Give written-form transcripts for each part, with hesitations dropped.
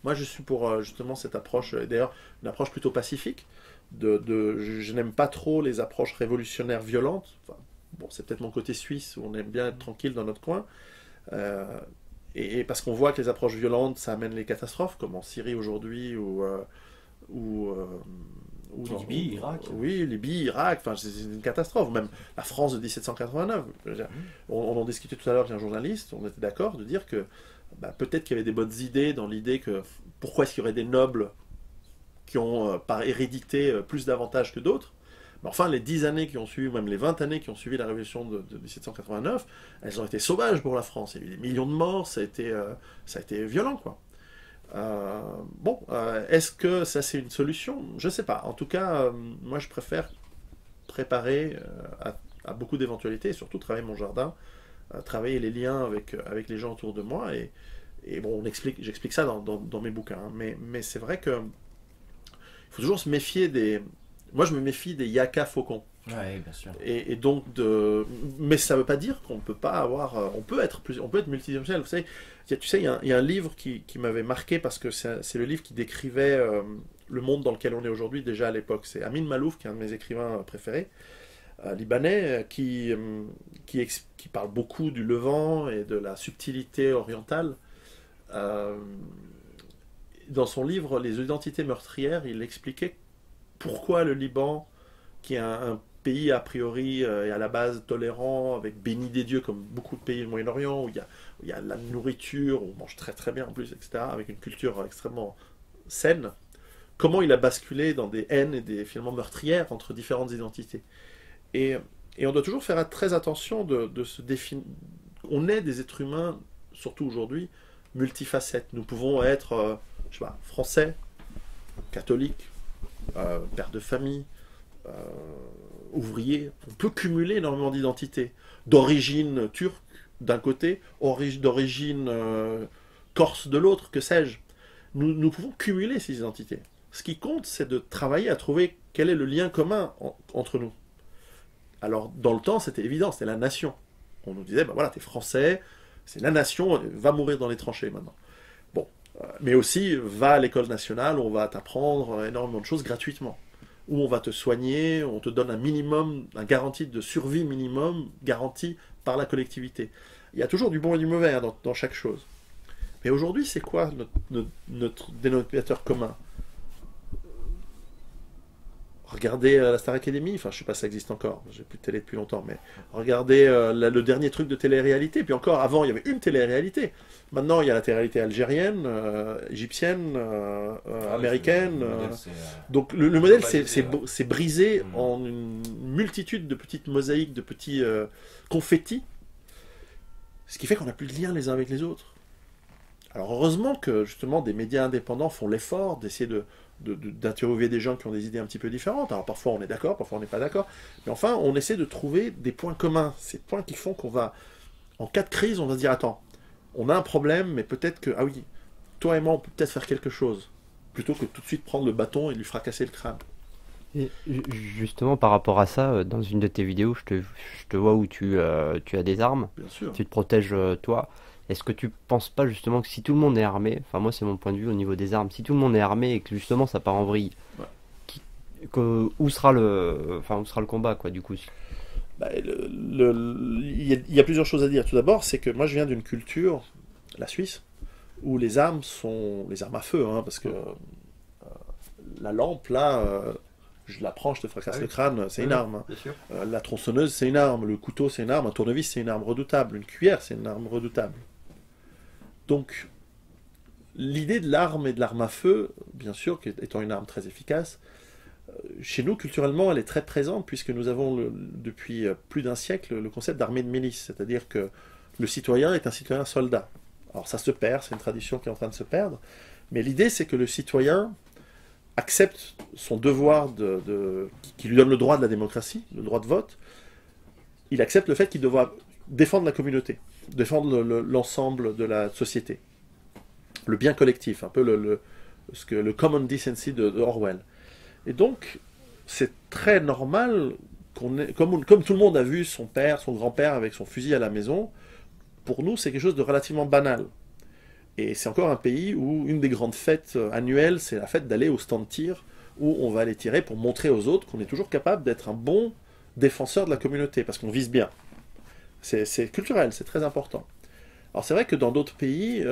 Moi, je suis pour justement cette approche, et d'ailleurs, une approche plutôt pacifique. Je n'aime pas trop les approches révolutionnaires violentes. Enfin, bon, c'est peut-être mon côté suisse, où on aime bien être tranquille dans notre coin. Euh, et parce qu'on voit que les approches violentes, ça amène les catastrophes, comme en Syrie aujourd'hui, ou, euh, Libye, Irak. oui, Libye, Irak, enfin, c'est une catastrophe. Même la France de 1789. Je veux dire, on en discutait tout à l'heure avec un journaliste, on était d'accord de dire que bah, peut-être qu'il y avait des bonnes idées dans l'idée que pourquoi est-ce qu'il y aurait des nobles qui ont par hérédité plus d'avantages que d'autres. Mais enfin, les 10 années qui ont suivi, ou même les 20 années qui ont suivi la révolution de 1789, elles ont été sauvages pour la France. Il y a eu des millions de morts, ça a été violent, quoi. Est-ce que ça c'est une solution? Je sais pas. En tout cas, moi je préfère préparer à beaucoup d'éventualités et surtout travailler mon jardin, travailler les liens avec les gens autour de moi et bon, j'explique ça dans mes bouquins. Hein. Mais c'est vrai que il faut toujours se méfier des. Moi je me méfie des yaka faucons. Ouais, bien sûr. Et donc mais ça veut pas dire qu'on peut pas avoir, on peut être multidimensionnel. Vous savez, tu sais, il y a un livre qui m'avait marqué parce que c'est le livre qui décrivait le monde dans lequel on est aujourd'hui déjà à l'époque. C'est Amin Malouf, qui est un de mes écrivains préférés, libanais, qui parle beaucoup du Levant et de la subtilité orientale. Euh, dans son livre Les identités meurtrières, il expliquait pourquoi le Liban, qui est un pays a priori et à la base tolérant, avec béni des dieux comme beaucoup de pays du Moyen-Orient, où il y a la nourriture, où on mange très très bien en plus, etc., avec une culture extrêmement saine, comment il a basculé dans des haines et des finalement meurtrières entre différentes identités. Et, et on doit toujours faire très attention de se définir. On est des êtres humains, surtout aujourd'hui, multifacettes. Nous pouvons être, je sais pas, français, catholiques, père de famille, euh, ouvrier. On peut cumuler énormément d'identités. D'origine turque d'un côté, d'origine corse de l'autre, que sais-je. Nous pouvons cumuler ces identités. Ce qui compte, c'est de travailler à trouver quel est le lien commun entre nous. Alors, dans le temps, c'était évident, c'était la nation. On nous disait, ben voilà, t'es français, c'est la nation, va mourir dans les tranchées maintenant. Bon, mais aussi, va à l'école nationale, on va t'apprendre énormément de choses gratuitement. Où on va te soigner, on te donne un minimum, un garantie de survie minimum, garantie par la collectivité. Il y a toujours du bon et du mauvais hein, dans chaque chose. Mais aujourd'hui, c'est quoi notre dénominateur commun? Regardez la Star Academy, enfin je sais pas si ça existe encore, j'ai plus de télé depuis longtemps, mais regardez le dernier truc de télé-réalité, puis encore avant il y avait une télé-réalité, maintenant il y a la télé-réalité algérienne, égyptienne, américaine, donc le modèle c'est brisé en une multitude de petites mosaïques, de petits confettis, ce qui fait qu'on n'a plus de lien les uns avec les autres. Alors heureusement que justement des médias indépendants font l'effort d'essayer d'interviewer des gens qui ont des idées un petit peu différentes. Alors parfois on est d'accord, parfois on n'est pas d'accord, mais enfin on essaie de trouver des points communs, ces points qui font qu'on va, en cas de crise, on va se dire attends, on a un problème, mais peut-être que, ah oui, toi et moi on peut peut-être faire quelque chose, plutôt que tout de suite prendre le bâton et lui fracasser le crâne. Et justement, par rapport à ça, dans une de tes vidéos, je te vois où tu as des armes, Bien sûr. tu te protèges toi. Est-ce que tu penses pas justement que si tout le monde est armé, enfin moi c'est mon point de vue au niveau des armes, si tout le monde est armé et que justement ça part en vrille, Ouais. où sera le combat quoi du coup? Bah, il y a plusieurs choses à dire. Tout d'abord, c'est que moi je viens d'une culture, la Suisse, où les armes sont les armes à feu, hein, parce que la lampe là, je la prends, je te fracasse le crâne, c'est une arme. Hein. Bien sûr. La tronçonneuse c'est une arme, le couteau c'est une arme, un tournevis c'est une arme redoutable, une cuillère c'est une arme redoutable. Donc l'idée de l'arme et de l'arme à feu, bien sûr, étant une arme très efficace, chez nous, culturellement, elle est très présente puisque nous avons depuis plus d'un siècle le concept d'armée de milice, c'est-à-dire que le citoyen est un citoyen soldat. Alors ça se perd, c'est une tradition qui est en train de se perdre, mais l'idée c'est que le citoyen accepte son devoir qui lui donne le droit de la démocratie, le droit de vote, il accepte le fait qu'il doit défendre la communauté, défendre l'ensemble de la société, le bien collectif, un peu le common decency de Orwell. Et donc, c'est très normal comme tout le monde a vu son père, son grand-père avec son fusil à la maison, pour nous, c'est quelque chose de relativement banal. Et c'est encore un pays où une des grandes fêtes annuelles, c'est la fête d'aller au stand de tir, où on va aller tirer pour montrer aux autres qu'on est toujours capable d'être un bon défenseur de la communauté, parce qu'on vise bien. C'est culturel, c'est très important. Alors c'est vrai que dans d'autres pays,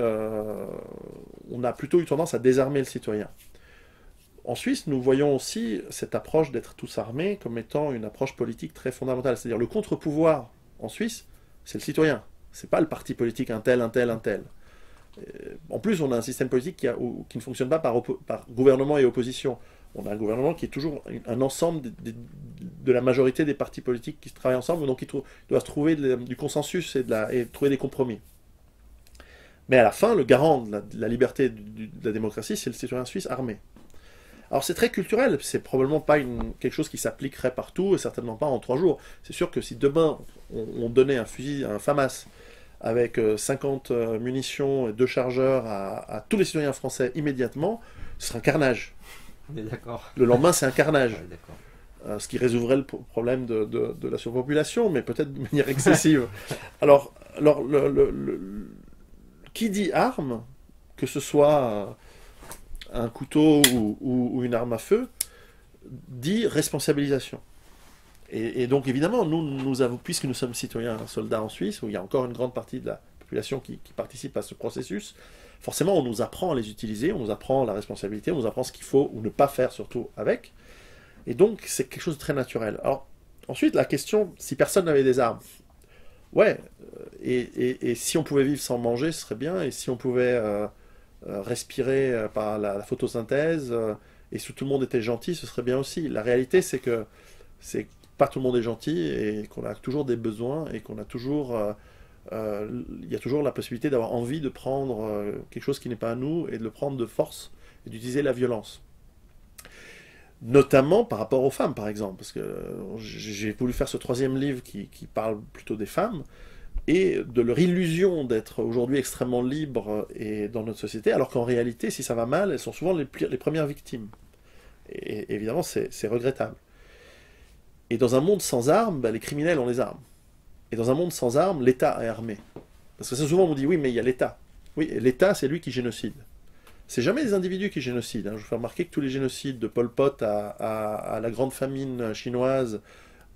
on a plutôt eu tendance à désarmer le citoyen. En Suisse, nous voyons aussi cette approche d'être tous armés comme étant une approche politique très fondamentale. C'est-à-dire le contre-pouvoir en Suisse, c'est le citoyen. C'est pas le parti politique un tel, un tel, un tel. En plus, on a un système politique qui ne fonctionne pas par gouvernement et opposition. On a un gouvernement qui est toujours un ensemble de la majorité des partis politiques qui travaillent ensemble, donc il doit se trouver du consensus et trouver des compromis. Mais à la fin, le garant de la liberté de la démocratie, c'est le citoyen suisse armé. Alors c'est très culturel, c'est probablement pas quelque chose qui s'appliquerait partout, et certainement pas en 3 jours. C'est sûr que si demain on donnait un fusil, un FAMAS, avec 50 munitions et 2 chargeurs à tous les citoyens français immédiatement, ce serait un carnage. On est d'accord. Le lendemain, c'est un carnage. Ouais, d'accord. Ce qui résoudrait le problème de la surpopulation, mais peut-être de manière excessive. Alors qui dit arme, que ce soit un couteau ou une arme à feu, dit responsabilisation. Et donc évidemment, nous avons, puisque nous sommes citoyens soldats en Suisse, où il y a encore une grande partie de la population qui participe à ce processus, forcément on nous apprend à les utiliser, on nous apprend la responsabilité, on nous apprend ce qu'il faut ou ne pas faire surtout avec. Et donc c'est quelque chose de très naturel. Alors ensuite la question, si personne n'avait des armes, ouais, et si on pouvait vivre sans manger, ce serait bien, et si on pouvait respirer par la photosynthèse, et si tout le monde était gentil, ce serait bien aussi. La réalité c'est que pas tout le monde est gentil, et qu'on a toujours des besoins, et qu'on a toujours... il y a toujours la possibilité d'avoir envie de prendre quelque chose qui n'est pas à nous, et de le prendre de force, et d'utiliser la violence. Notamment par rapport aux femmes, par exemple, parce que j'ai voulu faire ce 3e livre qui parle plutôt des femmes, et de leur illusion d'être aujourd'hui extrêmement libres et dans notre société, alors qu'en réalité, si ça va mal, elles sont souvent les premières victimes. Et évidemment, c'est regrettable. Et dans un monde sans armes, les criminels ont les armes. Et dans un monde sans armes, l'État est armé. Parce que ça, souvent on me dit, oui, mais il y a l'État. Oui, l'État, c'est lui qui génocide. C'est jamais les individus qui génocident. Je vous fais remarquer que tous les génocides, de Pol Pot à la grande famine chinoise,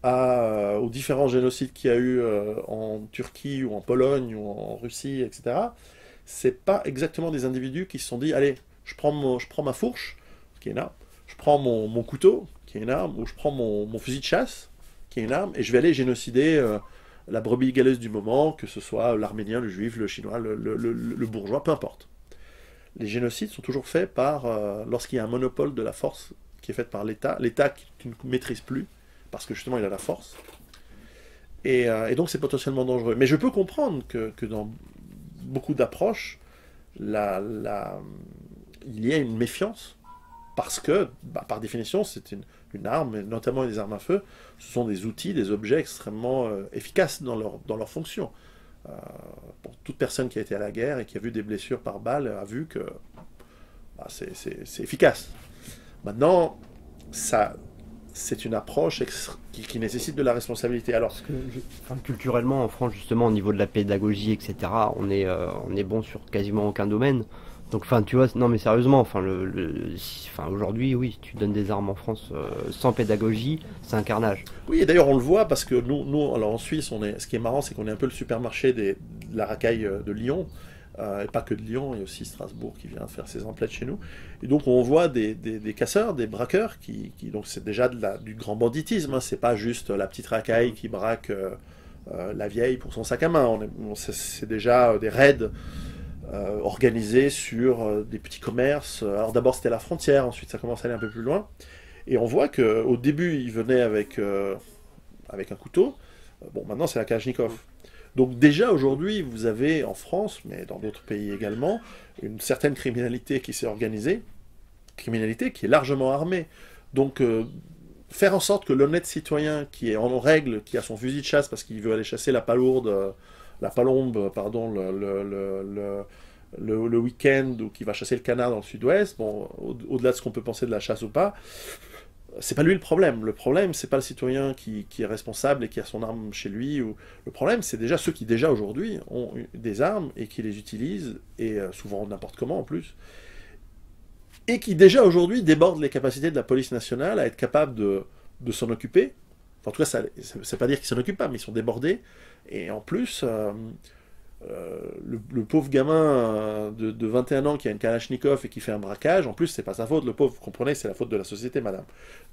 aux différents génocides qu'il y a eu en Turquie ou en Pologne ou en Russie, etc., c'est pas exactement des individus qui se sont dit, allez, je prends ma fourche, qui est une arme, je prends mon couteau, qui est une arme, ou je prends mon fusil de chasse, qui est une arme, et je vais aller génocider la brebis galeuse du moment, que ce soit l'arménien, le juif, le chinois, le bourgeois, peu importe. Les génocides sont toujours faits lorsqu'il y a un monopole de la force qui est faite par l'État qui ne maîtrise plus, parce que justement il a la force. Et donc c'est potentiellement dangereux. Mais je peux comprendre que dans beaucoup d'approches, il y a une méfiance, parce que, par définition, c'est une arme, et notamment les armes à feu, ce sont des outils, des objets extrêmement efficaces dans leur fonction. Pour toute personne qui a été à la guerre et qui a vu des blessures par balle a vu que c'est efficace. Maintenant, c'est une approche qui nécessite de la responsabilité. Alors, parce que, culturellement, en France, justement, au niveau de la pédagogie, etc., on est bon sur quasiment aucun domaine. Donc, tu vois, non mais sérieusement, aujourd'hui, oui, tu donnes des armes en France sans pédagogie, c'est un carnage. Oui, et d'ailleurs on le voit parce que nous alors en Suisse, ce qui est marrant, c'est qu'on est un peu le supermarché de la racaille de Lyon, et pas que de Lyon, il y a aussi Strasbourg qui vient faire ses emplettes chez nous. Et donc on voit des casseurs, des braqueurs, donc c'est déjà du grand banditisme, hein, c'est pas juste la petite racaille qui braque la vieille pour son sac à main, c'est déjà des raids organisés sur des petits commerces. Alors d'abord c'était la frontière, ensuite ça commence à aller un peu plus loin. Et on voit qu'au début ils venaient avec un couteau. Bon, maintenant c'est la Kalachnikov. Donc déjà aujourd'hui vous avez en France, mais dans d'autres pays également, une certaine criminalité qui s'est organisée, criminalité qui est largement armée. Donc faire en sorte que l'honnête citoyen qui est en règle, qui a son fusil de chasse parce qu'il veut aller chasser la palombe, le week-end, ou qui va chasser le canard dans le sud-ouest, bon, au-delà de ce qu'on peut penser de la chasse ou pas, c'est pas lui le problème. Le problème, c'est pas le citoyen qui est responsable et qui a son arme chez lui. Le problème, c'est déjà ceux qui déjà aujourd'hui ont des armes et qui les utilisent, et souvent n'importe comment en plus, et qui déjà aujourd'hui débordent les capacités de la police nationale à être capable de s'en occuper. Enfin, en tout cas, ça ne veut pas dire qu'ils s'en occupent pas, mais ils sont débordés. Et en plus, le pauvre gamin de 21 ans qui a une Kalachnikov et qui fait un braquage, en plus, c'est pas sa faute, le pauvre, vous comprenez, c'est la faute de la société, madame.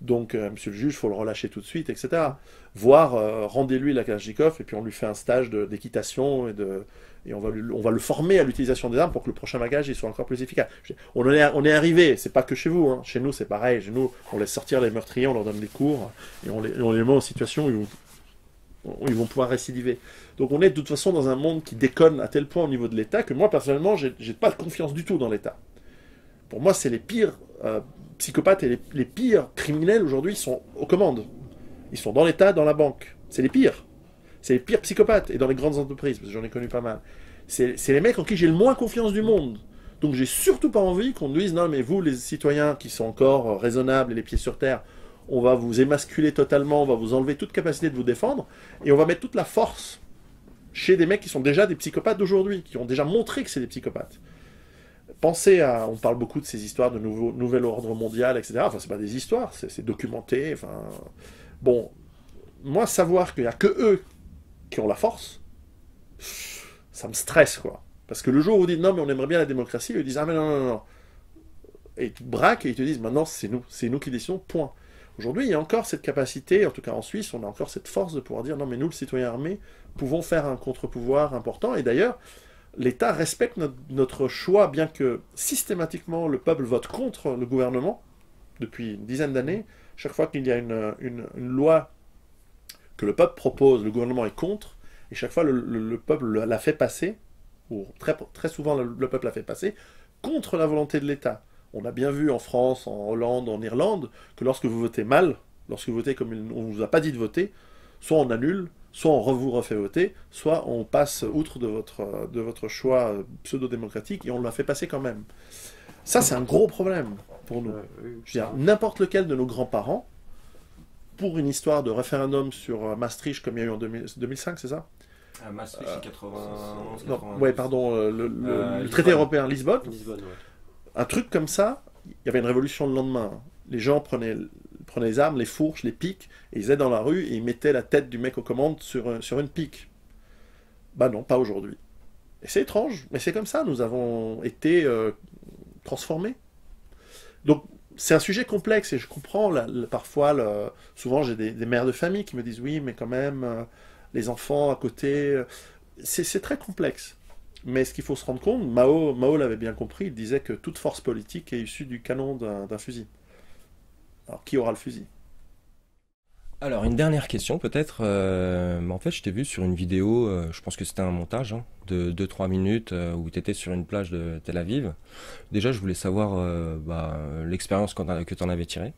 Donc, monsieur le juge, il faut le relâcher tout de suite, etc. Voire, rendez-lui la Kalachnikov et puis on lui fait un stage d'équitation et on va le former à l'utilisation des armes pour que le prochain braquage il soit encore plus efficace. On est arrivé, c'est pas que chez vous, hein. Chez nous c'est pareil, chez nous on laisse sortir les meurtriers, on leur donne des cours et on les met en situation où ils vont pouvoir récidiver. Donc on est de toute façon dans un monde qui déconne à tel point au niveau de l'État que moi personnellement j'ai pas de confiance du tout dans l'État. Pour moi c'est les pires psychopathes et les pires criminels aujourd'hui sont aux commandes. Ils sont dans l'État, dans la banque. C'est les pires. C'est les pires psychopathes et dans les grandes entreprises, parce que j'en ai connu pas mal. C'est les mecs en qui j'ai le moins confiance du monde. Donc j'ai surtout pas envie qu'on nous dise non mais vous les citoyens qui sont encore raisonnables et les pieds sur terre, on va vous émasculer totalement, on va vous enlever toute capacité de vous défendre, et on va mettre toute la force chez des mecs qui sont déjà des psychopathes d'aujourd'hui, qui ont déjà montré que c'est des psychopathes. Pensez à... On parle beaucoup de ces histoires de nouvel ordre mondial, etc. Enfin, c'est pas des histoires, c'est documenté. Enfin, bon, moi, savoir qu'il n'y a que eux qui ont la force, ça me stresse, quoi. Parce que le jour où vous dites non, mais on aimerait bien la démocratie, ils disent ah, mais non, non, non. Et ils te braquent et ils te disent maintenant, c'est nous qui décidons, point. Aujourd'hui, il y a encore cette capacité, en tout cas en Suisse, on a encore cette force de pouvoir dire non, mais nous, le citoyen armé, pouvons faire un contre-pouvoir important. Et d'ailleurs, l'État respecte notre choix, bien que systématiquement le peuple vote contre le gouvernement depuis une dizaine d'années. Chaque fois qu'il y a une loi que le peuple propose, le gouvernement est contre, et chaque fois le peuple la fait passer, ou très souvent le peuple la fait passer, contre la volonté de l'État. On a bien vu en France, en Hollande, en Irlande, que lorsque vous votez mal, lorsque vous votez comme on ne vous a pas dit de voter, soit on annule, soit on vous refait voter, soit on passe outre de votre choix pseudo-démocratique et on l'a fait passer quand même. Ça, c'est un gros problème pour nous. Je veux dire, n'importe lequel de nos grands-parents, pour une histoire de référendum sur Maastricht, comme il y a eu en 2005, c'est ça Maastricht, c'est 91, non, ouais, pardon, le traité européen Lisbonne. Lisbonne, ouais. Un truc comme ça, il y avait une révolution le lendemain. Les gens prenaient les armes, les fourches, les piques, et ils allaient dans la rue et ils mettaient la tête du mec aux commandes sur une pique. Bah non, pas aujourd'hui. Et c'est étrange, mais c'est comme ça, nous avons été transformés. Donc, c'est un sujet complexe, et je comprends, parfois, souvent j'ai des mères de famille qui me disent « Oui, mais quand même, les enfants à côté... » C'est très complexe. Mais ce qu'il faut se rendre compte, Mao l'avait bien compris, il disait que toute force politique est issue du canon d'un fusil. Alors, qui aura le fusil ? Alors, une dernière question peut-être. En fait, je t'ai vu sur une vidéo, je pense que c'était un montage de 2-3 minutes où tu étais sur une plage de Tel Aviv. Déjà, je voulais savoir l'expérience que tu en avais tirée,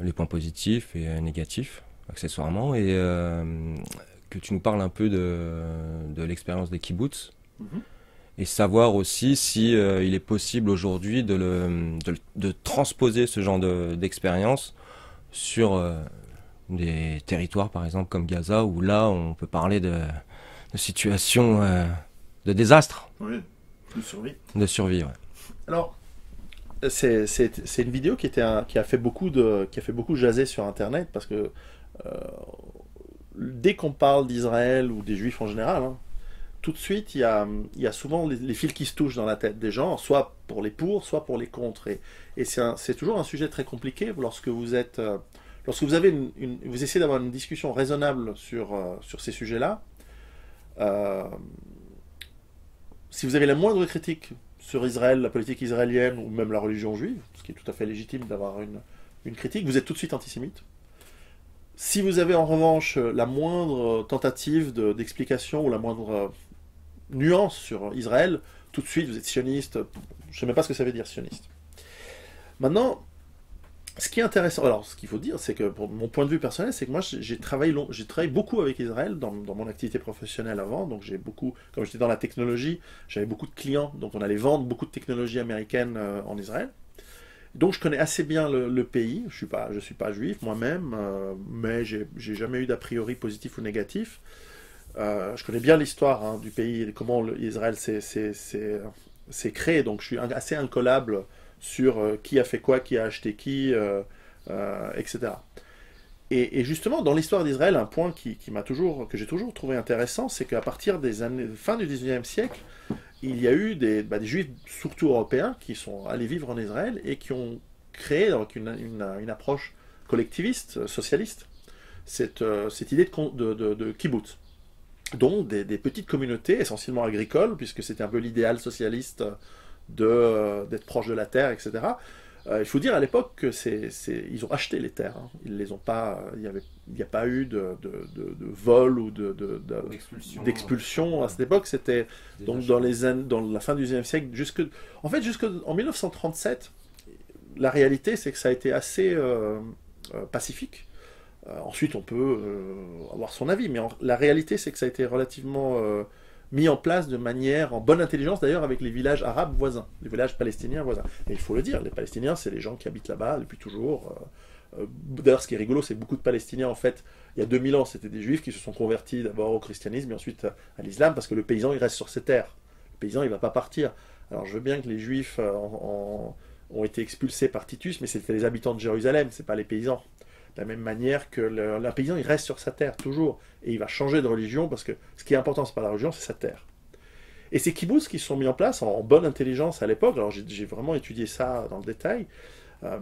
les points positifs et négatifs, accessoirement, et que tu nous parles un peu de l'expérience des kibbutz. Et savoir aussi si il est possible aujourd'hui de transposer ce genre d'expérience sur des territoires par exemple comme Gaza, où là on peut parler de situation de désastre. Oui, de survie. De survie, ouais. Alors, c'est une vidéo qui a fait beaucoup jaser sur Internet, parce que dès qu'on parle d'Israël ou des Juifs en général, hein, tout de suite, il y a souvent les fils qui se touchent dans la tête des gens, soit pour les pour, soit pour les contre. Et c'est toujours un sujet très compliqué lorsque vous avez vous essayez d'avoir une discussion raisonnable sur ces sujets-là. Si vous avez la moindre critique sur Israël, la politique israélienne ou même la religion juive, ce qui est tout à fait légitime d'avoir une critique, vous êtes tout de suite antisémite. Si vous avez en revanche la moindre tentative d'explication ou la moindre nuance sur Israël, tout de suite vous êtes sioniste. Je ne sais même pas ce que ça veut dire, sioniste. Maintenant, ce qui est intéressant, alors ce qu'il faut dire, c'est que pour mon point de vue personnel, c'est que moi j'ai travaillé beaucoup avec Israël dans mon activité professionnelle avant, donc j'ai beaucoup, comme j'étais dans la technologie, j'avais beaucoup de clients, donc on allait vendre beaucoup de technologies américaines en Israël. Donc je connais assez bien le pays. Je suis pas juif moi-même, mais j'ai jamais eu d'a priori positif ou négatif. Je connais bien l'histoire hein, du pays, comment Israël s'est créé. Donc je suis assez incollable sur qui a fait quoi, qui a acheté qui, etc. Et justement, dans l'histoire d'Israël, un point que j'ai toujours trouvé intéressant, c'est qu'à partir des années fin du 19e siècle, il y a eu des juifs, surtout européens, qui sont allés vivre en Israël et qui ont créé donc, une approche collectiviste, socialiste, cette idée de kibbutz. Donc des petites communautés, essentiellement agricoles, puisque c'était un peu l'idéal socialiste d'être proche de la terre, etc. Il faut dire à l'époque que ils ont acheté les terres. Hein. Ils les ont pas. Il n'y a pas eu de vol ou d'expulsion. À cette époque, c'était donc dans la fin du XIXe siècle, jusqu'en 1937. La réalité, c'est que ça a été assez pacifique. Ensuite, on peut avoir son avis, mais la réalité, c'est que ça a été relativement mis en place de manière en bonne intelligence, d'ailleurs, avec les villages arabes voisins, les villages palestiniens voisins. Et il faut le dire, les Palestiniens, c'est les gens qui habitent là-bas depuis toujours. D'ailleurs, ce qui est rigolo, c'est que beaucoup de Palestiniens, en fait, il y a 2000 ans, c'était des Juifs qui se sont convertis d'abord au christianisme et ensuite à l'islam, parce que le paysan, il reste sur ses terres. Le paysan, il ne va pas partir. Alors, je veux bien que les Juifs ont été expulsés par Titus, mais c'était les habitants de Jérusalem, c'est pas les paysans. De la même manière que le paysan, il reste sur sa terre, toujours. Et il va changer de religion, parce que ce qui est important, c'est pas la religion, c'est sa terre. Et ces kibbutz qui se sont mis en place en bonne intelligence à l'époque, alors j'ai vraiment étudié ça dans le détail,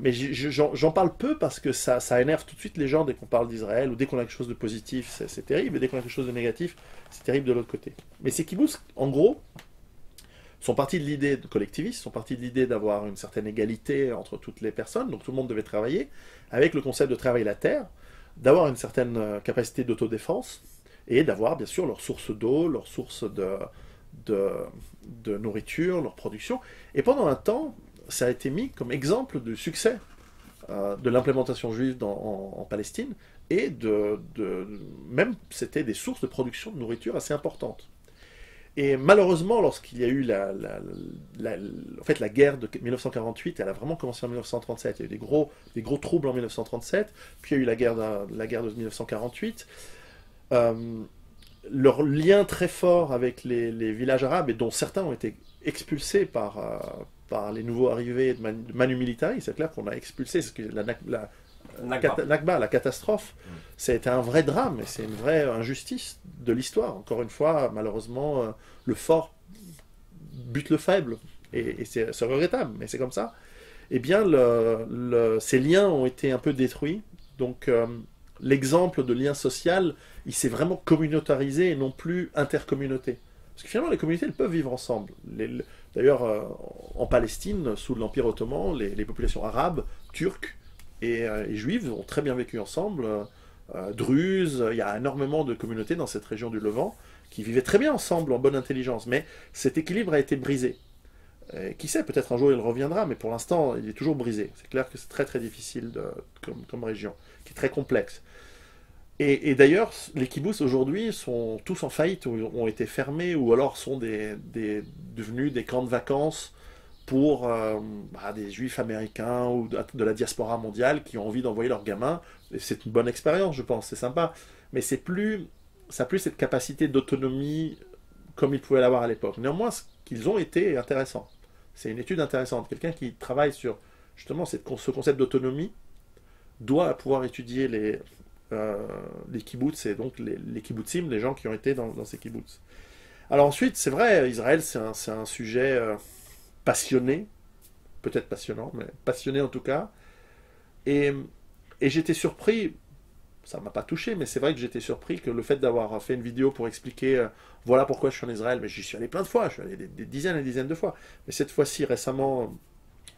mais j'en parle peu parce que ça énerve tout de suite les gens dès qu'on parle d'Israël, ou dès qu'on a quelque chose de positif, c'est terrible, et dès qu'on a quelque chose de négatif, c'est terrible de l'autre côté. Mais ces kibbutz, en gros, sont partis de l'idée collectiviste, sont partis de l'idée d'avoir une certaine égalité entre toutes les personnes, donc tout le monde devait travailler, avec le concept de travailler la terre, d'avoir une certaine capacité d'autodéfense, et d'avoir bien sûr leurs sources d'eau, leurs sources de nourriture, leur production. Et pendant un temps, ça a été mis comme exemple de succès de l'implémentation juive en Palestine, et même c'était des sources de production de nourriture assez importantes. Et malheureusement, lorsqu'il y a eu en fait, la guerre de 1948, elle a vraiment commencé en 1937. Il y a eu des gros troubles en 1937, puis il y a eu la guerre de 1948. Leur lien très fort avec les villages arabes, et dont certains ont été expulsés par les nouveaux arrivés de Manu Militari, c'est clair qu'on a expulsé, c'est que la Nakba, la catastrophe, ça a été un vrai drame, et c'est une vraie injustice de l'histoire. Encore une fois, malheureusement, le fort bute le faible, et c'est regrettable, mais c'est comme ça. Eh bien, ces liens ont été un peu détruits, donc l'exemple de lien social, il s'est vraiment communautarisé et non plus intercommunauté. Parce que finalement, les communautés, elles peuvent vivre ensemble. D'ailleurs, en Palestine, sous l'Empire ottoman, les populations arabes, turques, et juives ont très bien vécu ensemble. Druzes, il y a énormément de communautés dans cette région du Levant qui vivaient très bien ensemble en bonne intelligence, mais cet équilibre a été brisé. Qui sait, peut-être un jour il reviendra, mais pour l'instant il est toujours brisé. C'est clair que c'est très très difficile comme région, qui est très complexe. Et d'ailleurs, les kibbutz aujourd'hui sont tous en faillite, ou ont été fermés, ou alors sont devenus des camps de vacances pour des juifs américains ou de la diaspora mondiale qui ont envie d'envoyer leurs gamins. Et c'est une bonne expérience, je pense, c'est sympa. Mais ça n'a plus cette capacité d'autonomie comme ils pouvaient l'avoir à l'époque. Néanmoins, ce qu'ils ont été intéressant. C'est une étude intéressante. Quelqu'un qui travaille sur justement ce concept d'autonomie doit pouvoir étudier les kibbutz, et donc les kibbutzim, les gens qui ont été dans ces kibbutz. Alors ensuite, c'est vrai, Israël, c'est un sujet passionné, peut-être passionnant, mais passionné en tout cas. Et j'étais surpris, ça ne m'a pas touché, mais c'est vrai que j'étais surpris que le fait d'avoir fait une vidéo pour expliquer voilà pourquoi je suis en Israël, mais j'y suis allé plein de fois, je suis allé des dizaines et des dizaines de fois. Mais cette fois-ci, récemment,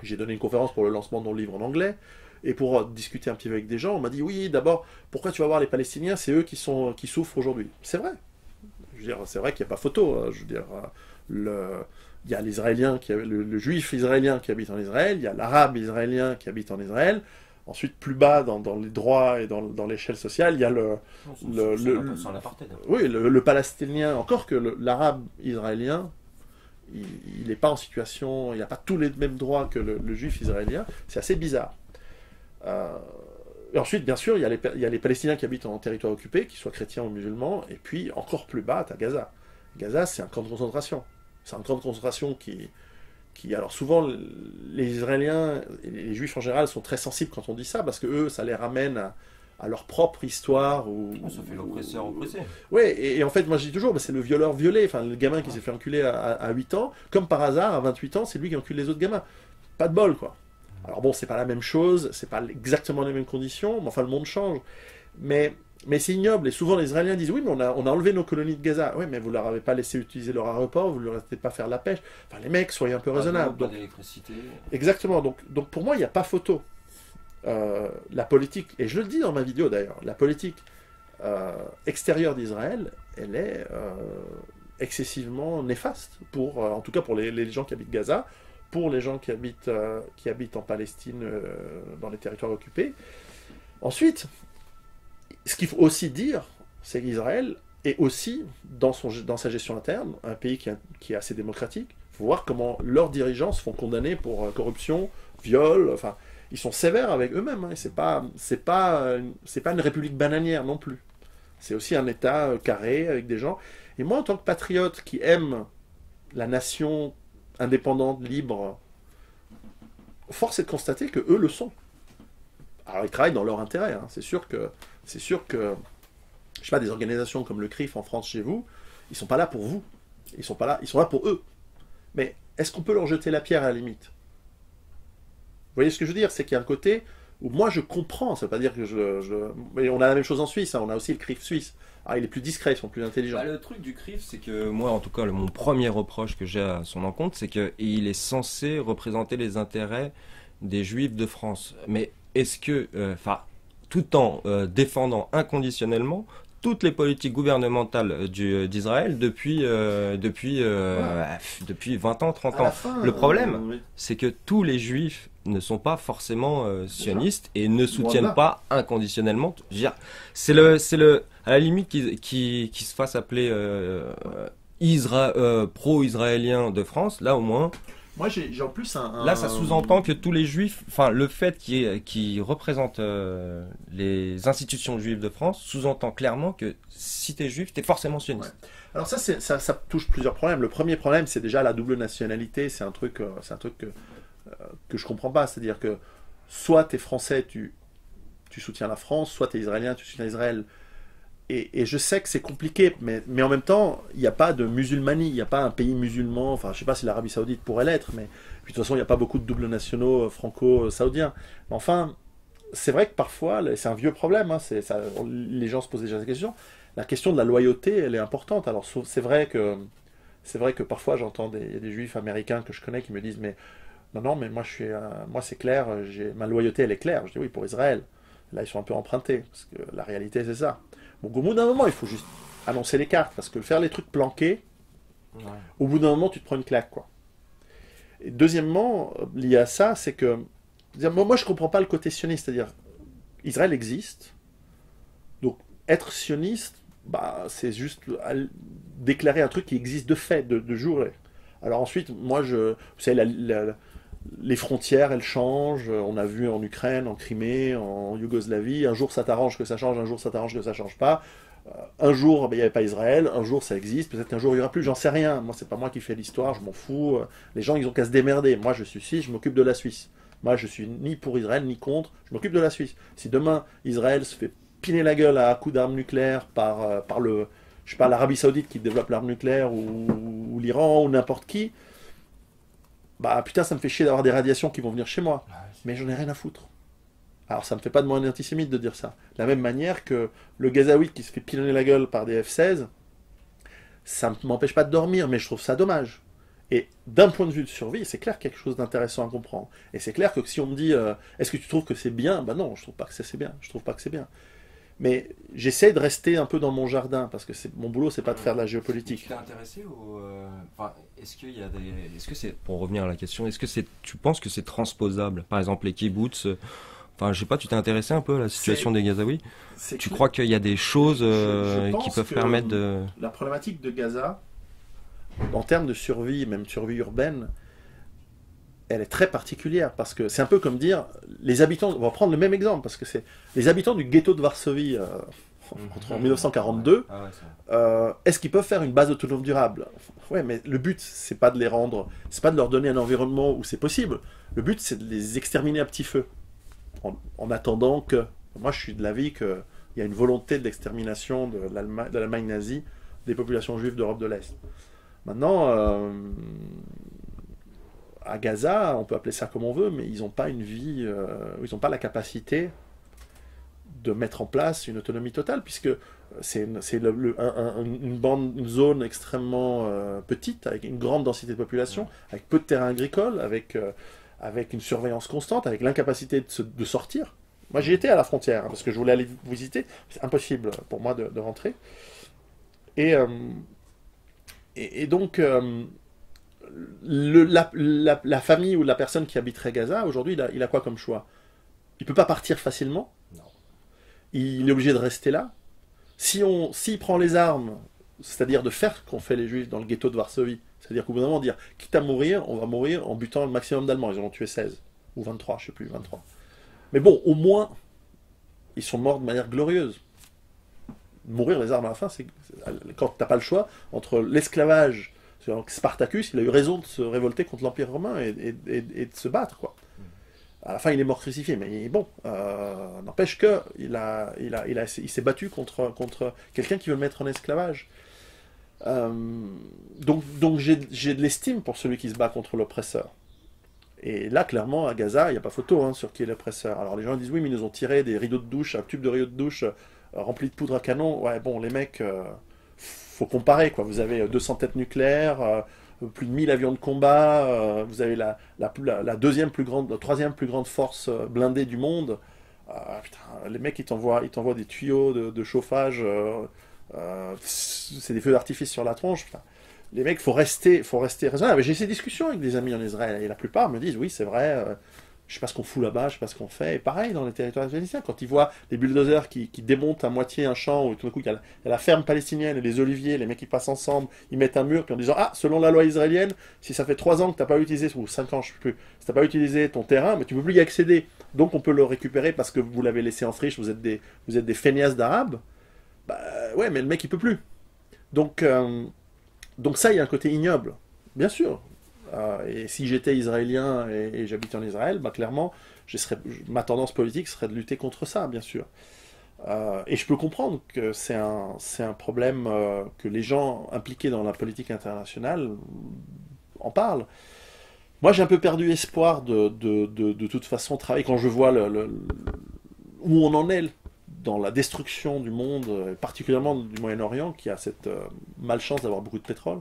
j'ai donné une conférence pour le lancement de mon livre en anglais, et pour discuter un petit peu avec des gens, on m'a dit oui, d'abord, pourquoi tu vas voir les Palestiniens, c'est eux qui souffrent aujourd'hui. C'est vrai. Je veux dire, c'est vrai qu'il n'y a pas photo. Je veux dire, il y a l'Israélien, le juif israélien qui habite en Israël, il y a l'arabe israélien qui habite en Israël. Ensuite, plus bas, dans les droits et dans l'échelle sociale, il y a le palestinien, encore que l'arabe israélien il n'est pas en situation, il n'a pas tous les mêmes droits que le juif israélien. C'est assez bizarre. Et ensuite, bien sûr, il y a les Palestiniens qui habitent en territoire occupé, qu'ils soient chrétiens ou musulmans, et puis encore plus bas, tu as Gaza. Gaza, c'est un camp de concentration. C'est un camp de concentration alors souvent, les Israéliens et les Juifs en général sont très sensibles quand on dit ça, parce que eux, ça les ramène à leur propre histoire. Ça fait l'oppresseur oppressé. Oui, et en fait, moi je dis toujours, c'est le violeur violé, enfin le gamin qui s'est fait enculer à 8 ans, comme par hasard, à 28 ans, c'est lui qui encule les autres gamins. Pas de bol, quoi. Alors bon, c'est pas la même chose, c'est pas exactement les mêmes conditions, mais enfin le monde change. Mais c'est ignoble, et souvent les Israéliens disent oui, mais on a enlevé nos colonies de Gaza. Oui, mais vous leur avez pas laissé utiliser leur aéroport, vous leur avez pas faire la pêche. Enfin, les mecs, soyez un peu raisonnables. Pas d'électricité. Exactement, donc pour moi, il n'y a pas photo. La politique, et je le dis dans ma vidéo d'ailleurs, la politique extérieure d'Israël, elle est excessivement néfaste, en tout cas pour les gens qui habitent Gaza, pour les gens qui habitent en Palestine, dans les territoires occupés. Ensuite, ce qu'il faut aussi dire, c'est qu'Israël est aussi, dans sa gestion interne, un pays qui est assez démocratique. Il faut voir comment leurs dirigeants se font condamner pour corruption, viol, enfin, ils sont sévères avec eux-mêmes. Hein, c'est pas une république bananière non plus. C'est aussi un État carré avec des gens. Et moi, en tant que patriote qui aime la nation indépendante, libre, force est de constater que eux le sont. Alors ils travaillent dans leur intérêt. Hein. C'est sûr que, je sais pas, des organisations comme le CRIF en France chez vous, ils sont pas là pour vous. Ils sont là pour eux. Mais est-ce qu'on peut leur jeter la pierre à la limite? Vous voyez ce que je veux dire? C'est qu'il y a un côté où moi je comprends. Ça veut pas dire que mais on a la même chose en Suisse. Hein. On a aussi le CRIF suisse. Ah, il est plus discret, ils sont plus intelligents. Le truc du CRIF, c'est que moi, en tout cas, mon premier reproche que j'ai à son encontre, c'est qu'il est censé représenter les intérêts des Juifs de France. Mais est-ce que, tout en défendant inconditionnellement toutes les politiques gouvernementales d'Israël depuis 20 ans, 30 ans. Le problème, c'est que tous les Juifs ne sont pas forcément sionistes et ne soutiennent pas inconditionnellement. C'est à la limite qui se fasse appeler pro-israélien de France. Là, au moins. Moi, j'ai en plus Là, ça sous-entend que tous les Juifs, enfin, le fait qu'ils représentent les institutions juives de France, sous-entend clairement que si t'es juif, t'es forcément sioniste. Ouais. Alors ça touche plusieurs problèmes. Le premier problème, c'est déjà la double nationalité. C'est un truc que je comprends pas. C'est-à-dire que soit t'es français, tu soutiens la France, soit t'es israélien, tu soutiens Israël. Et je sais que c'est compliqué, mais en même temps, il n'y a pas de musulmanie, il n'y a pas un pays musulman, enfin je sais pas si l'Arabie Saoudite pourrait l'être, mais puis, de toute façon il n'y a pas beaucoup de doubles nationaux franco-saoudiens. Mais enfin, c'est vrai que parfois, c'est un vieux problème, hein, les gens se posent déjà cette question, la question de la loyauté, elle est importante. Alors c'est vrai que parfois j'entends des juifs américains que je connais qui me disent, mais non, mais moi c'est clair, ma loyauté elle est claire. Je dis oui, pour Israël. Là ils sont un peu empruntés, parce que la réalité c'est ça. Donc au bout d'un moment, il faut juste annoncer les cartes, parce que faire les trucs planqués, au bout d'un moment, tu te prends une claque, quoi. Et deuxièmement, lié à ça, c'est que moi, je comprends pas le côté sioniste, c'est-à-dire Israël existe, donc être sioniste, c'est juste déclarer un truc qui existe de fait, de jour. Alors ensuite, moi, vous savez, les frontières, elles changent. On a vu en Ukraine, en Crimée, en Yougoslavie. Un jour, ça t'arrange que ça change. Un jour, ça t'arrange que ça change pas. Un jour, il n'y avait pas Israël. Un jour, ça existe. Peut-être qu'un jour, il n'y aura plus. J'en sais rien. Moi, c'est pas moi qui fais l'histoire. Je m'en fous. Les gens, ils ont qu'à se démerder. Moi, je suis suisse. Je m'occupe de la Suisse. Moi, je suis ni pour Israël, ni contre. Je m'occupe de la Suisse. Si demain, Israël se fait piner la gueule à coups d'armes nucléaires par je sais pas, l'Arabie Saoudite qui développe l'arme nucléaire ou l'Iran ou n'importe qui, putain, ça me fait chier d'avoir des radiations qui vont venir chez moi. Mais j'en ai rien à foutre. Alors ça me fait pas de moi un antisémite de dire ça. De la même manière que le Gazaoui qui se fait pilonner la gueule par des F-16, ça ne m'empêche pas de dormir, mais je trouve ça dommage. Et d'un point de vue de survie, c'est clair qu'il y a quelque chose d'intéressant à comprendre. Et c'est clair que si on me dit est-ce que tu trouves que c'est bien? Non, je trouve pas que c'est bien. Je trouve pas que c'est bien. Mais j'essaie de rester un peu dans mon jardin, parce que mon boulot, c'est pas de faire de la géopolitique. Tu t'es intéressé est-ce qu'il y a des... Est-ce que c'est... Pour revenir à la question, est-ce que tu penses que c'est transposable? Par exemple, les kibbutz... je sais pas, tu t'es intéressé un peu à la situation des Gazaouis? Tu crois qu'il y a des choses qui peuvent permettre de... La problématique de Gaza, en termes de survie, même de survie urbaine, elle est très particulière, parce que c'est un peu comme dire, les habitants, on va prendre le même exemple, parce que c'est les habitants du ghetto de Varsovie en 1942, Ah ouais, ça. est-ce qu'ils peuvent faire une base autonome durable? Ouais, mais le but, c'est pas de les rendre, c'est pas de leur donner un environnement où c'est possible. Le but, c'est de les exterminer à petit feu, en attendant que, moi je suis de l'avis qu'il y a une volonté de l'extermination de l'Allemagne nazie des populations juives d'Europe de l'Est. Maintenant, à Gaza, on peut appeler ça comme on veut, mais ils n'ont pas une vie, ils n'ont pas la capacité de mettre en place une autonomie totale, puisque c'est une zone extrêmement petite, avec une grande densité de population, avec peu de terrains agricoles, avec une surveillance constante, avec l'incapacité de sortir. Moi, j'y étais à la frontière, parce que je voulais aller visiter. C'est impossible pour moi de rentrer. Et donc, la famille ou la personne qui habiterait Gaza, aujourd'hui, il a quoi comme choix? Il ne peut pas partir facilement. Non. Il est obligé de rester là. S'il prend les armes, c'est-à-dire de faire ce qu'ont fait les Juifs dans le ghetto de Varsovie, c'est-à-dire qu'au bout d'un moment, dire, quitte à mourir, on va mourir en butant le maximum d'Allemands. Ils en ont tué 16, ou 23, je ne sais plus, 23. Mais bon, au moins, ils sont morts de manière glorieuse. Mourir les armes à la fin, c'est quand tu n'as pas le choix entre l'esclavage. Spartacus, il a eu raison de se révolter contre l'Empire romain et de se battre, quoi. À la fin, il est mort crucifié, mais bon, n'empêche que il s'est battu contre quelqu'un qui veut le mettre en esclavage. Donc j'ai de l'estime pour celui qui se bat contre l'oppresseur. Et là, clairement, à Gaza, il n'y a pas photo sur qui est l'oppresseur. Alors les gens disent oui, mais ils nous ont tiré des rideaux de douche, un tube de rideaux de douche rempli de poudre à canon. Ouais, bon, les mecs, faut comparer, quoi. Vous avez 200 têtes nucléaires, plus de 1000 avions de combat, vous avez la troisième plus grande force blindée du monde. Putain, les mecs, ils t'envoient des tuyaux de chauffage, c'est des feux d'artifice sur la tronche. Putain. Les mecs, faut rester raisonnable. J'ai ces discussions avec des amis en Israël, et la plupart me disent, oui, c'est vrai, je sais pas ce qu'on fout là-bas, je sais pas ce qu'on fait. Et pareil, dans les territoires palestiniens, quand ils voient les bulldozers qui démontent à moitié un champ, où tout d'un coup, il y a la ferme palestinienne et les oliviers, les mecs qui passent ensemble, ils mettent un mur, puis en disant, ah, selon la loi israélienne, si ça fait 3 ans que tu n'as pas utilisé, ou 5 ans, je sais plus, si tu n'as pas utilisé ton terrain, mais tu peux plus y accéder. Donc on peut le récupérer parce que vous l'avez laissé en friche, vous êtes des feignasses d'arabes. Bah ouais, mais le mec, il peut plus. Donc ça, il y a un côté ignoble, bien sûr. Et si j'étais israélien et j'habitais en Israël, bah clairement, ma tendance politique serait de lutter contre ça, bien sûr. Et je peux comprendre que c'est un problème que les gens impliqués dans la politique internationale en parlent. Moi, j'ai un peu perdu espoir de toute façon travailler quand je vois où on en est dans la destruction du monde, particulièrement du Moyen-Orient, qui a cette malchance d'avoir beaucoup de pétrole.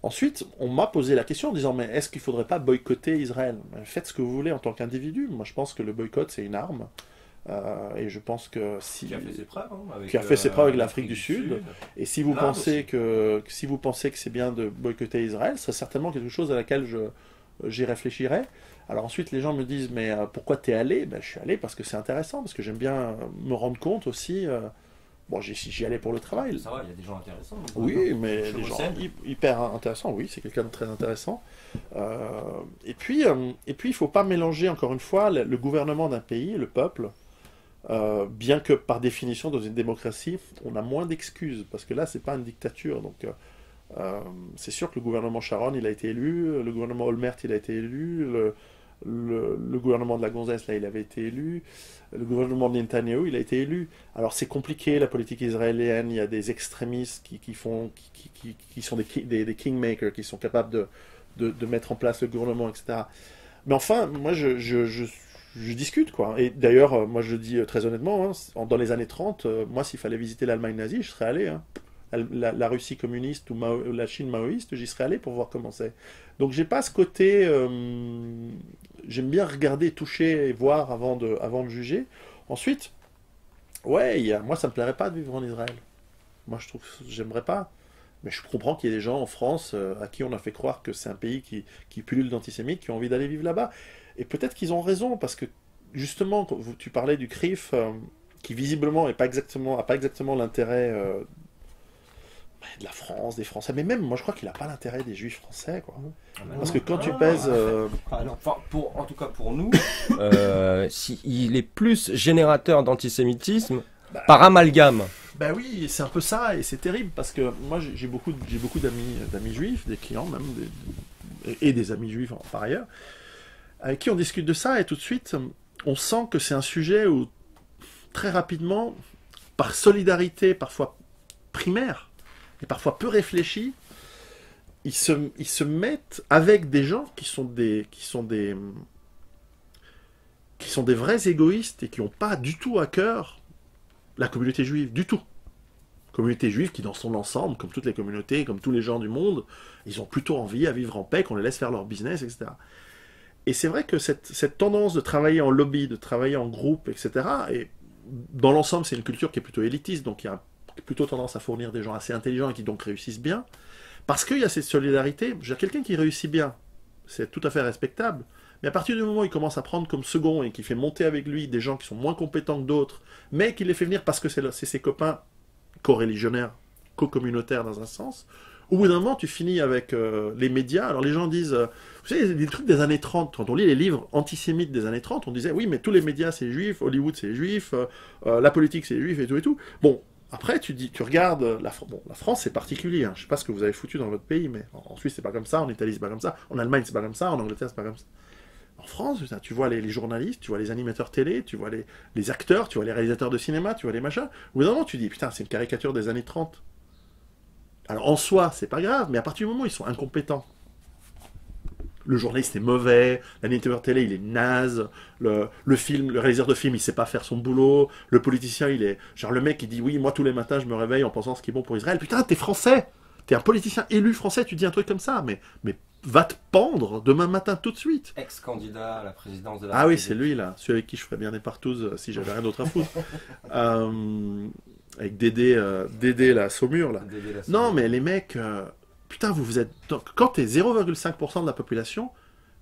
Ensuite, on m'a posé la question en disant, mais est-ce qu'il ne faudrait pas boycotter Israël? Faites ce que vous voulez en tant qu'individu. Moi, je pense que le boycott, c'est une arme. Et je pense que si... Qui a fait ses preuves, hein, qui a fait ses preuves avec l'Afrique du Sud. Et si vous L'Inde pensez que c'est bien de boycotter Israël, ce serait certainement quelque chose à laquelle j'y réfléchirais. Alors ensuite, les gens me disent, mais pourquoi t'es allé? Ben, je suis allé parce que c'est intéressant, parce que j'aime bien me rendre compte aussi... Bon, j'y allais pour le travail. Ça va, il y a des gens intéressants. Oui, mais des gens Chevauchet. hyper intéressants, oui, c'est quelqu'un de très intéressant. Et puis, il ne faut pas mélanger, encore une fois, le gouvernement d'un pays, le peuple, bien que par définition, dans une démocratie, on a moins d'excuses, parce que là, c'est pas une dictature. Donc, c'est sûr que le gouvernement Sharon, il a été élu, le gouvernement Olmert, il a été élu, le gouvernement de la Gonzesse, là, il avait été élu. Le gouvernement de Netanyahou, il a été élu. Alors, c'est compliqué, la politique israélienne. Il y a des extrémistes qui sont des kingmakers, qui sont capables de mettre en place le gouvernement, etc. Mais enfin, moi, je discute, quoi. Et d'ailleurs, moi, je dis très honnêtement, hein, dans les années 30, moi, s'il fallait visiter l'Allemagne nazie, je serais allé. Hein. La Russie communiste ou la Chine maoïste, j'y serais allé pour voir comment c'est. Donc j'ai pas ce côté... j'aime bien regarder, toucher et voir avant de juger. Ensuite, ouais, moi ça me plairait pas de vivre en Israël. Moi je trouve que j'aimerais pas. Mais je comprends qu'il y ait des gens en France à qui on a fait croire que c'est un pays qui pullule d'antisémites, qui ont envie d'aller vivre là-bas. Et peut-être qu'ils ont raison, parce que justement, quand tu parlais du CRIF, qui visiblement n'a pas exactement l'intérêt de la France, des Français, mais même, moi je crois qu'il n'a pas l'intérêt des Juifs français, quoi. bah Parce non. que quand tu Non, pèses... Enfin, en tout cas pour nous, il est plus générateur d'antisémitisme par amalgame. Bah oui, c'est un peu ça, et c'est terrible, parce que moi j'ai beaucoup d'amis juifs, des clients même, et des amis juifs par ailleurs, avec qui on discute de ça, et tout de suite, on sent que c'est un sujet où, très rapidement, par solidarité parfois primaire, et parfois peu réfléchie, ils se mettent avec des gens qui sont des vrais égoïstes, et qui n'ont pas du tout à cœur la communauté juive, du tout. Communauté juive qui, dans son ensemble, comme toutes les communautés, comme tous les gens du monde, ils ont plutôt envie à vivre en paix, qu'on les laisse faire leur business, etc. Et c'est vrai que cette tendance de travailler en lobby, de travailler en groupe, etc., et dans l'ensemble, c'est une culture qui est plutôt élitiste, donc il y a plutôt tendance à fournir des gens assez intelligents et qui donc réussissent bien, parce qu'il y a cette solidarité. Je veux dire, quelqu'un qui réussit bien, c'est tout à fait respectable, mais à partir du moment où il commence à prendre comme second et qui fait monter avec lui des gens qui sont moins compétents que d'autres, mais qui les fait venir parce que c'est ses copains co-religionnaires, co-communautaires dans un sens, au bout d'un moment, tu finis avec les médias. Alors les gens disent, vous savez, des trucs des années 30, quand on lit les livres antisémites des années 30, on disait, oui, mais tous les médias c'est juif, Hollywood c'est juif, la politique c'est juif et tout et tout. Bon, après tu regardes, la France c'est particulier, hein. Je sais pas ce que vous avez foutu dans votre pays, mais en Suisse c'est pas comme ça, en Italie c'est pas comme ça, en Allemagne c'est pas comme ça, en Angleterre c'est pas comme ça. En France, tu vois les journalistes, tu vois les animateurs télé, tu vois les acteurs, tu vois les réalisateurs de cinéma, tu vois les machins. Au bout d'un moment, tu dis, putain, c'est une caricature des années 30. Alors en soi, c'est pas grave, mais à partir du moment où ils sont incompétents, le journaliste est mauvais, l'animateur télé, il est naze, le réalisateur de film, il sait pas faire son boulot, le politicien, il est... Genre le mec, il dit, oui, moi tous les matins, je me réveille en pensant ce qui est bon pour Israël. Putain, t'es français! T'es un politicien élu français, tu dis un truc comme ça, mais va te pendre demain matin tout de suite. ex-candidat à la présidence de la Ah oui, République. c'est lui là, celui avec qui je ferais bien des partouzes si j'avais rien d'autre à foutre. Avec Dédé la Saumur là. Dédé la Non, Saumur. mais les mecs, putain, vous êtes. Donc, quand t'es 0,5% de la population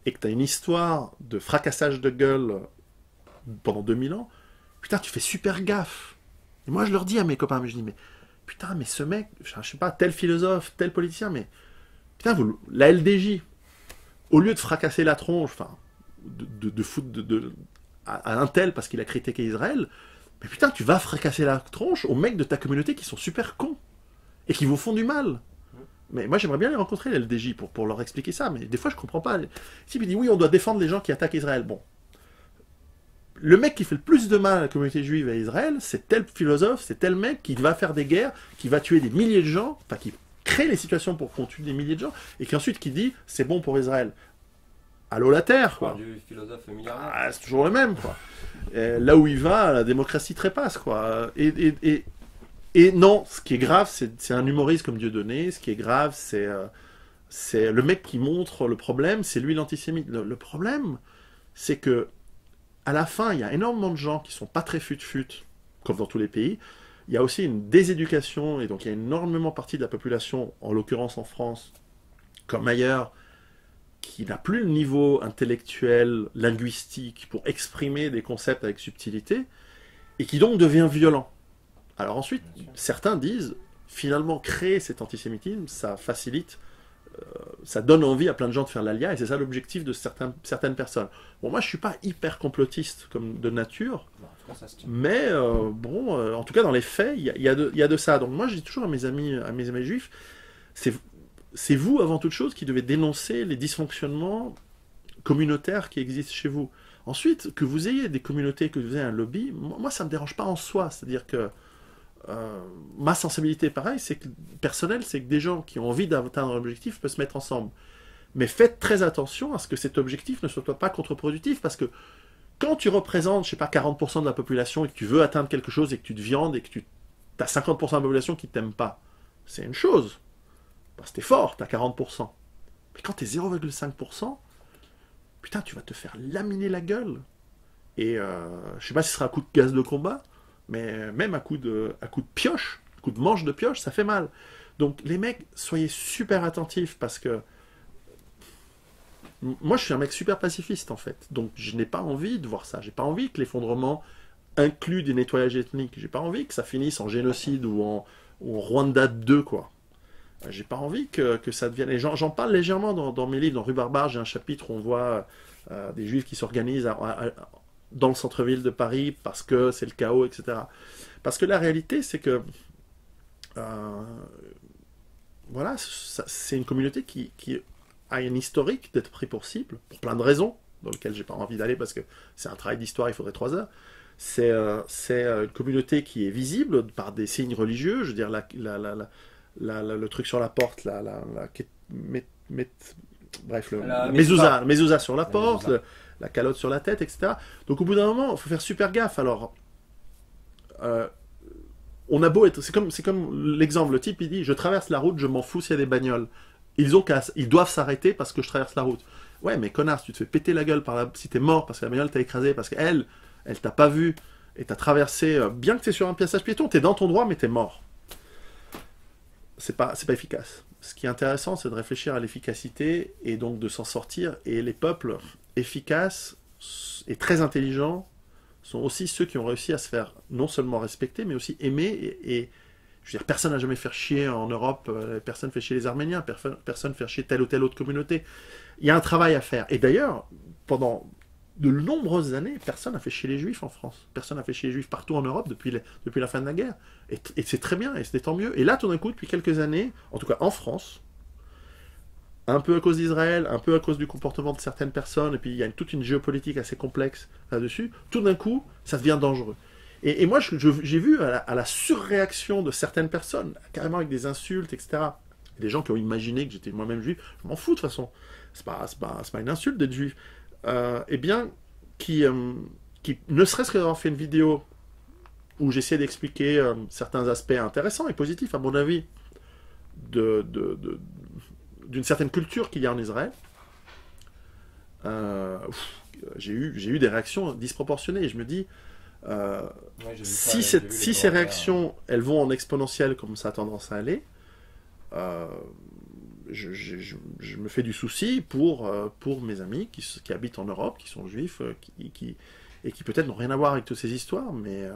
et que t'as une histoire de fracassage de gueule pendant 2000 ans, putain, tu fais super gaffe. Et moi, je leur dis à mes copains, mais je dis, mais putain, mais ce mec, je sais pas, tel philosophe, tel politicien, mais putain, la LDJ, au lieu de fracasser la tronche, enfin, de foutre à un tel parce qu'il a critiqué Israël, mais putain, tu vas fracasser la tronche aux mecs de ta communauté qui sont super cons et qui vous font du mal. Mais moi, j'aimerais bien les rencontrer, les LDJ, pour leur expliquer ça, mais des fois, je comprends pas. Si il dit oui, on doit défendre les gens qui attaquent Israël. Bon. Le mec qui fait le plus de mal à la communauté juive et à Israël, c'est tel philosophe, c'est tel mec qui va faire des guerres, qui va tuer des milliers de gens, enfin, qui crée les situations pour qu'on tue des milliers de gens, et qui ensuite qui dit c'est bon pour Israël. Allô la terre, quoi. Du philosophe milliardaire. Ah, c'est toujours le même, quoi. Et là où il va, la démocratie trépasse, quoi. Et non, ce qui est grave, c'est un humoriste comme Dieudonné. Ce qui est grave, c'est le mec qui montre le problème, c'est lui l'antisémite. Le problème, c'est que à la fin, il y a énormément de gens qui sont pas très fut-fut, comme dans tous les pays. Il y a aussi une déséducation, et donc il y a énormément partie de la population, en l'occurrence en France, comme ailleurs, qui n'a plus le niveau intellectuel, linguistique, pour exprimer des concepts avec subtilité, et qui donc devient violent. Alors ensuite, certains disent, finalement, créer cet antisémitisme, ça facilite, ça donne envie à plein de gens de faire l'ALIA, et c'est ça l'objectif de certaines personnes. Bon, moi je suis pas hyper complotiste comme de nature, Bon, en tout cas, ça se tient. mais en tout cas dans les faits, il y a de ça. Donc moi je dis toujours à mes amis juifs, c'est vous avant toute chose qui devez dénoncer les dysfonctionnements communautaires qui existent chez vous. Ensuite, que vous ayez des communautés, que vous ayez un lobby, moi ça me dérange pas en soi, c'est-à-dire que ma sensibilité, pareil, personnelle, c'est que des gens qui ont envie d'atteindre un objectif peuvent se mettre ensemble. Mais faites très attention à ce que cet objectif ne soit pas contre-productif, parce que quand tu représentes, je sais pas, 40% de la population et que tu veux atteindre quelque chose et que tu te viandes et que tu as 50% de la population qui ne t'aime pas, c'est une chose. Parce que t'es fort, t'as 40%. Mais quand t'es 0,5%, putain, tu vas te faire laminer la gueule. Et je sais pas si ce sera un coup de gaz de combat, mais même à coup de pioche, à coup de manche de pioche, ça fait mal. Donc les mecs, soyez super attentifs, parce que moi je suis un mec super pacifiste en fait, donc je n'ai pas envie de voir ça. J'ai pas envie que l'effondrement inclue des nettoyages ethniques. J'ai pas envie que ça finisse en génocide ou en Rwanda 2, quoi. J'ai pas envie que ça devienne... Et j'en parle légèrement dans mes livres. Dans Rue Barbare, j'ai un chapitre où on voit des juifs qui s'organisent dans le centre-ville de Paris parce que c'est le chaos, etc. Parce que la réalité, c'est que voilà, c'est une communauté qui a une historique d'être pris pour cible, pour plein de raisons, dans lesquelles j'ai pas envie d'aller parce que c'est un travail d'histoire, il faudrait 3 heures. C'est une communauté qui est visible par des signes religieux, je veux dire, le truc sur la porte, bref, La mezouza sur la porte, mezouza. la calotte sur la tête, etc. Donc au bout d'un moment, il faut faire super gaffe. Alors, on a beau être... C'est comme l'exemple, le type, il dit, je traverse la route, je m'en fous s'il y a des bagnoles. Ils doivent s'arrêter parce que je traverse la route. Ouais, mais connard, si tu te fais péter la gueule si t'es mort parce que la bagnole t'a écrasé, parce qu'elle t'a pas vu, et t'as traversé, bien que t'es sur un passage piéton, t'es dans ton droit, mais t'es mort. C'est pas efficace. Ce qui est intéressant, c'est de réfléchir à l'efficacité, et donc de s'en sortir, et les peuples efficaces et très intelligents sont aussi ceux qui ont réussi à se faire non seulement respecter, mais aussi aimer, et je veux dire, personne n'a jamais fait chier en Europe, personne fait chier les Arméniens, personne fait chier telle ou telle autre communauté. Il y a un travail à faire. Et d'ailleurs, pendant de nombreuses années, personne n'a fait chier les Juifs en France. Personne n'a fait chier les Juifs partout en Europe depuis la fin de la guerre. Et c'est très bien, et c'était tant mieux. Et là, tout d'un coup, depuis quelques années, en tout cas en France, un peu à cause d'Israël, un peu à cause du comportement de certaines personnes, et puis il y a toute une géopolitique assez complexe là-dessus, tout d'un coup, ça devient dangereux. Et moi, j'ai vu à la surréaction de certaines personnes, carrément avec des insultes, etc. Et des gens qui ont imaginé que j'étais moi-même juif, je m'en fous de toute façon. C'est pas une insulte d'être juif. Eh bien, qui ne serait-ce que d'avoir fait une vidéo où j'essaie d'expliquer certains aspects intéressants et positifs, à mon avis, d'une certaine culture qu'il y a en Israël, j'ai eu des réactions disproportionnées. Et je me dis, si ces réactions, elles vont en exponentielle comme ça a tendance à aller, je me fais du souci pour mes amis qui habitent en Europe, qui sont juifs, et qui peut-être n'ont rien à voir avec toutes ces histoires, mais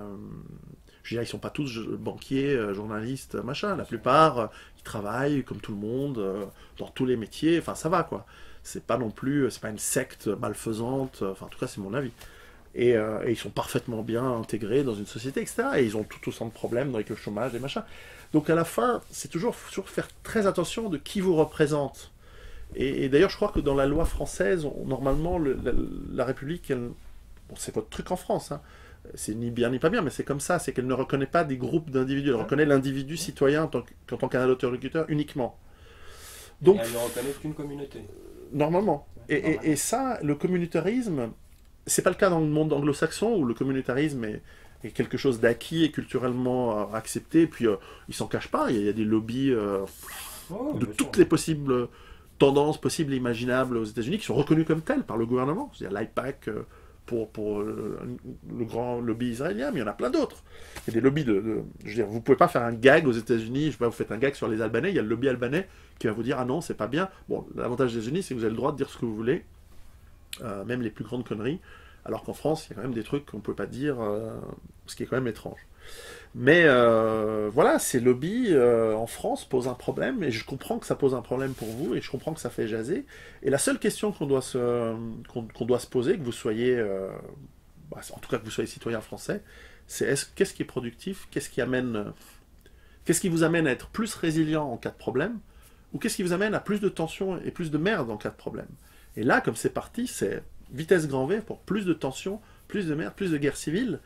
je veux dire, ils sont pas tous banquiers, journalistes, machin. La plupart, ils travaillent comme tout le monde, dans tous les métiers. Enfin, ça va, quoi. C'est pas non plus, c'est pas une secte malfaisante. Enfin, en tout cas, c'est mon avis. Et ils sont parfaitement bien intégrés dans une société, etc. Et ils ont tout autant de problèmes avec le chômage et machin. Donc à la fin, c'est toujours faire très attention de qui vous représente. Et d'ailleurs, je crois que dans la loi française, normalement, la République, bon, c'est votre truc en France, hein. C'est ni bien ni pas bien, mais c'est comme ça, c'est qu'elle ne reconnaît pas des groupes d'individus, elle reconnaît l'individu citoyen en tant qu'interlocuteur uniquement. Donc, et elle ne reconnaît qu'une communauté. Normalement. Et ça, le communautarisme, c'est pas le cas dans le monde anglo-saxon, où le communautarisme est quelque chose d'acquis et culturellement accepté, et puis ils s'en cachent pas, il y a des lobbies de toutes les possibles tendances possibles et imaginables aux États-Unis qui sont reconnues comme telles par le gouvernement. C'est-à-dire l'IPAC pour le grand lobby israélien, mais il y en a plein d'autres. Il y a des lobbies je veux dire, vous pouvez pas faire un gag aux États-Unis, je sais pas, vous faites un gag sur les Albanais, il y a le lobby albanais qui va vous dire ah non, c'est pas bien. Bon, l'avantage des États-Unis, c'est que vous avez le droit de dire ce que vous voulez, même les plus grandes conneries, alors qu'en France, il y a quand même des trucs qu'on peut pas dire, ce qui est quand même étrange. Mais voilà, ces lobbies en France posent un problème, et je comprends que ça pose un problème pour vous, et je comprends que ça fait jaser. Et la seule question qu'on doit se poser, que vous soyez, en tout cas que vous soyez citoyen français, c'est qu'est-ce qui est productif, qu'est-ce qui vous amène à être plus résilient en cas de problème, ou qu'est-ce qui vous amène à plus de tension et plus de merde en cas de problème. Et là, comme c'est parti, c'est vitesse grand V pour plus de tension, plus de merde, plus de guerre civile.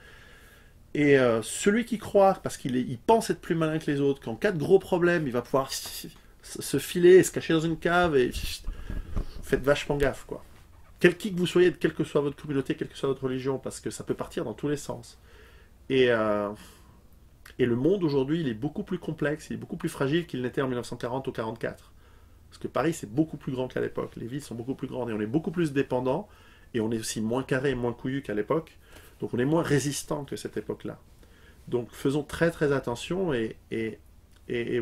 Et celui qui croit, parce qu'il pense être plus malin que les autres, qu'en cas de gros problème, il va pouvoir se filer et se cacher dans une cave, et faites vachement gaffe, quoi. Qui que vous soyez, quelle que soit votre communauté, quelle que soit votre religion, parce que ça peut partir dans tous les sens. Et le monde aujourd'hui, il est beaucoup plus complexe, il est beaucoup plus fragile qu'il n'était en 1940 ou 1944. Parce que Paris, c'est beaucoup plus grand qu'à l'époque. Les villes sont beaucoup plus grandes, et on est beaucoup plus dépendants, et on est aussi moins carré et moins couillu qu'à l'époque. Donc on est moins résistant que cette époque-là. Donc faisons très très attention, et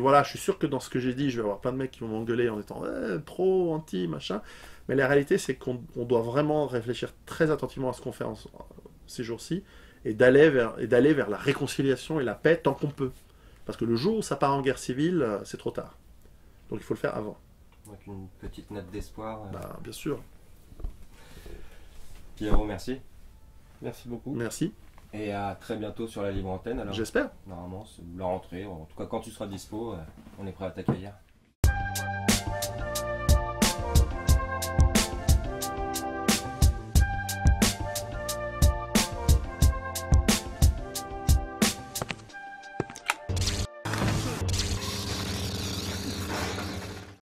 voilà, je suis sûr que dans ce que j'ai dit, je vais avoir plein de mecs qui vont m'engueuler en étant pro, anti, machin. Mais la réalité, c'est qu'on doit vraiment réfléchir très attentivement à ce qu'on fait ces jours-ci, et d'aller vers la réconciliation et la paix tant qu'on peut. Parce que le jour où ça part en guerre civile, c'est trop tard. Donc il faut le faire avant. Donc une petite note d'espoir. Bah, bien sûr. Pierrot, merci. Merci beaucoup. Merci. Et à très bientôt sur la libre antenne. Alors, J'espère. normalement, c'est la rentrée. En tout cas, quand tu seras dispo, on est prêt à t'accueillir.